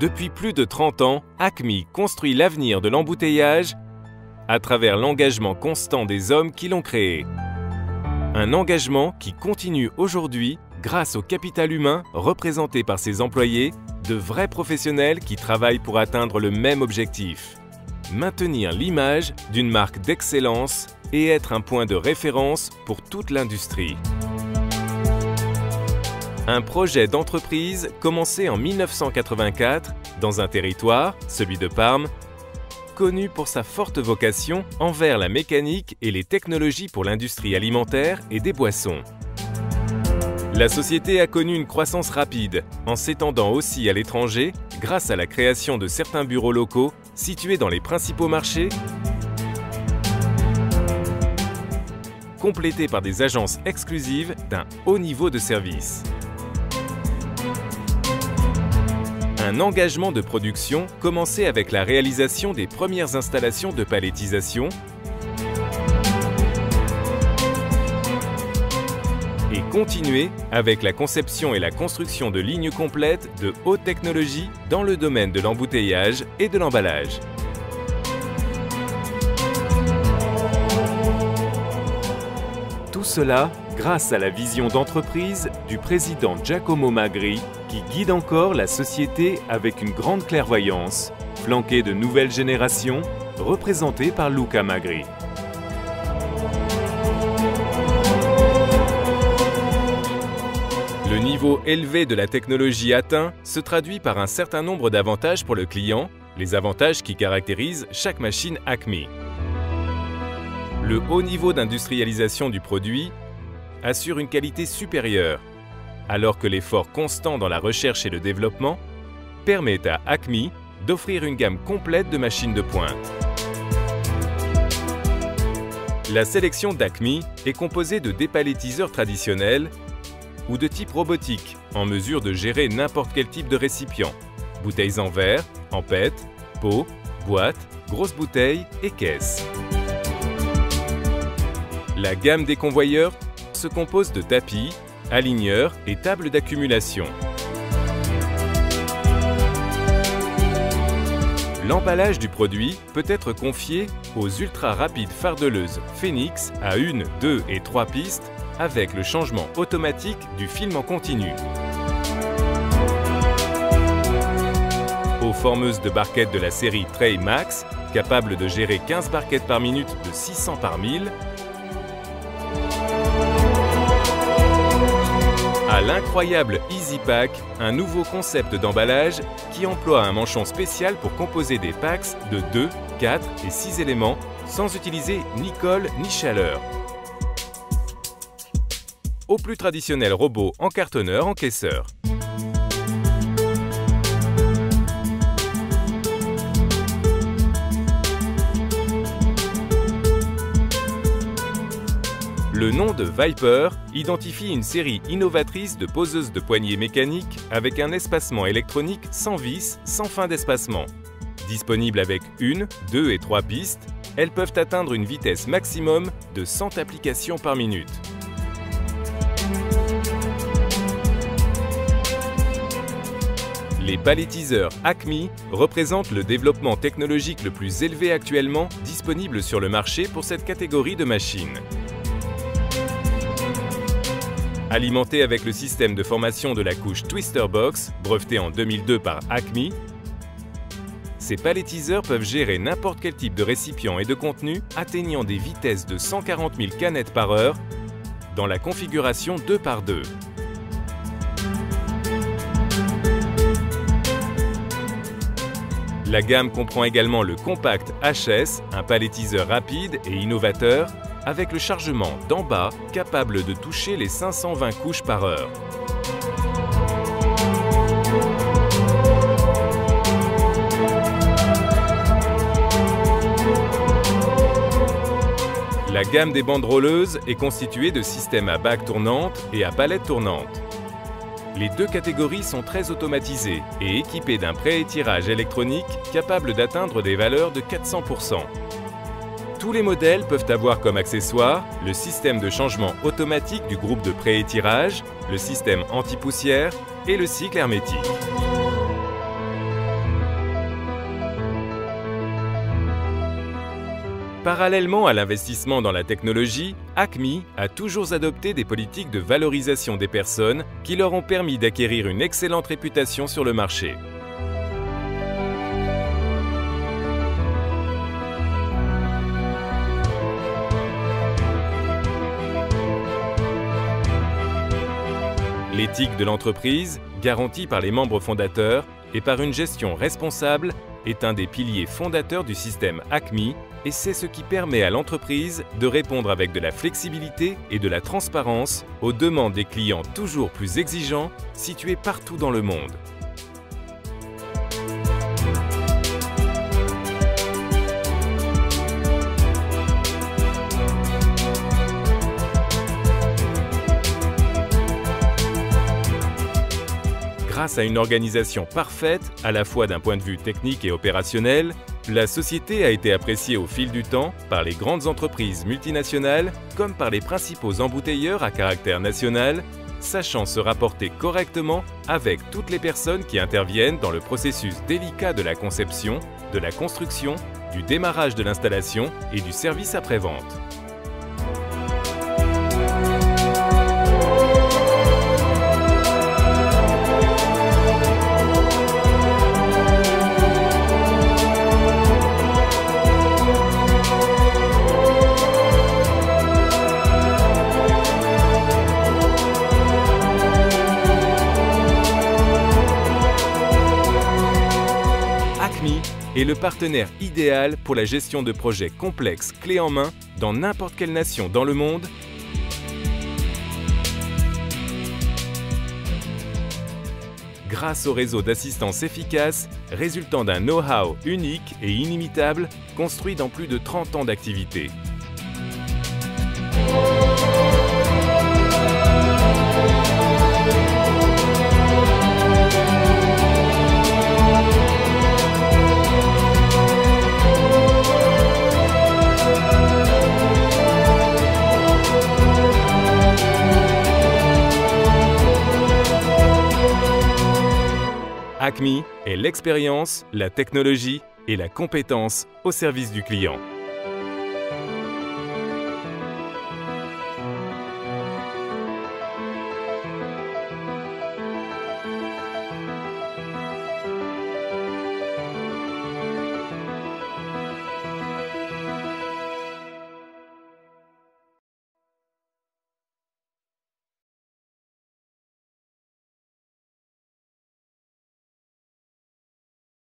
Depuis plus de 30 ans, Acme construit l'avenir de l'embouteillage à travers l'engagement constant des hommes qui l'ont créé. Un engagement qui continue aujourd'hui grâce au capital humain représenté par ses employés, de vrais professionnels qui travaillent pour atteindre le même objectif: maintenir l'image d'une marque d'excellence et être un point de référence pour toute l'industrie. Un projet d'entreprise commencé en 1984 dans un territoire, celui de Parme, connu pour sa forte vocation envers la mécanique et les technologies pour l'industrie alimentaire et des boissons. La société a connu une croissance rapide, en s'étendant aussi à l'étranger grâce à la création de certains bureaux locaux situés dans les principaux marchés, complétés par des agences exclusives d'un haut niveau de service. Un engagement de production commencé avec la réalisation des premières installations de palettisation et continué avec la conception et la construction de lignes complètes de haute technologie dans le domaine de l'embouteillage et de l'emballage. Tout cela grâce à la vision d'entreprise du président Giacomo Magri, qui guide encore la société avec une grande clairvoyance, flanquée de nouvelles générations, représentées par Luca Magri. Le niveau élevé de la technologie atteint se traduit par un certain nombre d'avantages pour le client, les avantages qui caractérisent chaque machine Acme. Le haut niveau d'industrialisation du produit assure une qualité supérieure, alors que l'effort constant dans la recherche et le développement permet à Acme d'offrir une gamme complète de machines de pointe. La sélection d'Acme est composée de dépalettiseurs traditionnels ou de type robotique, en mesure de gérer n'importe quel type de récipient, bouteilles en verre, en PET, pots, boîtes, grosses bouteilles et caisses. La gamme des convoyeurs se compose de tapis, aligneurs et tables d'accumulation. L'emballage du produit peut être confié aux ultra-rapides fardeleuses Phoenix à 1, 2 et 3 pistes avec le changement automatique du film en continu. Aux formeuses de barquettes de la série Tray Max, capables de gérer 15 barquettes par minute de 600 par 1000, à l'incroyable Easy Pack, un nouveau concept d'emballage qui emploie un manchon spécial pour composer des packs de 2, 4 et 6 éléments sans utiliser ni colle ni chaleur. Au plus traditionnel robot encartonneur-encaisseur. Le nom de Viper identifie une série innovatrice de poseuses de poignées mécaniques avec un espacement électronique sans vis, sans fin d'espacement. Disponibles avec 1, 2 et 3 pistes, elles peuvent atteindre une vitesse maximum de 100 applications par minute. Les palettiseurs Acme représentent le développement technologique le plus élevé actuellement disponible sur le marché pour cette catégorie de machines. Alimentés avec le système de formation de la couche Twister Box, breveté en 2002 par Acme, ces palettiseurs peuvent gérer n'importe quel type de récipient et de contenu atteignant des vitesses de 140 000 canettes par heure dans la configuration 2x2. La gamme comprend également le Compact HS, un palettiseur rapide et innovateur, avec le chargement d'en bas capable de toucher les 520 couches par heure. La gamme des bandes rouleuses est constituée de systèmes à bague tournante et à palette tournante. Les deux catégories sont très automatisées et équipées d'un préétirage électronique capable d'atteindre des valeurs de 400%. Tous les modèles peuvent avoir comme accessoire le système de changement automatique du groupe de préétirage, le système anti-poussière et le cycle hermétique. Parallèlement à l'investissement dans la technologie, Acme a toujours adopté des politiques de valorisation des personnes qui leur ont permis d'acquérir une excellente réputation sur le marché. L'éthique de l'entreprise, garantie par les membres fondateurs et par une gestion responsable, est un des piliers fondateurs du système Acme et c'est ce qui permet à l'entreprise de répondre avec de la flexibilité et de la transparence aux demandes des clients toujours plus exigeants situés partout dans le monde. Grâce à une organisation parfaite, à la fois d'un point de vue technique et opérationnel, la société a été appréciée au fil du temps par les grandes entreprises multinationales comme par les principaux embouteilleurs à caractère national, sachant se rapporter correctement avec toutes les personnes qui interviennent dans le processus délicat de la conception, de la construction, du démarrage de l'installation et du service après-vente. Acme est le partenaire idéal pour la gestion de projets complexes clés en main dans n'importe quelle nation dans le monde. Grâce au réseau d'assistance efficace résultant d'un know-how unique et inimitable construit dans plus de 30 ans d'activité. Acme est l'expérience, la technologie et la compétence au service du client.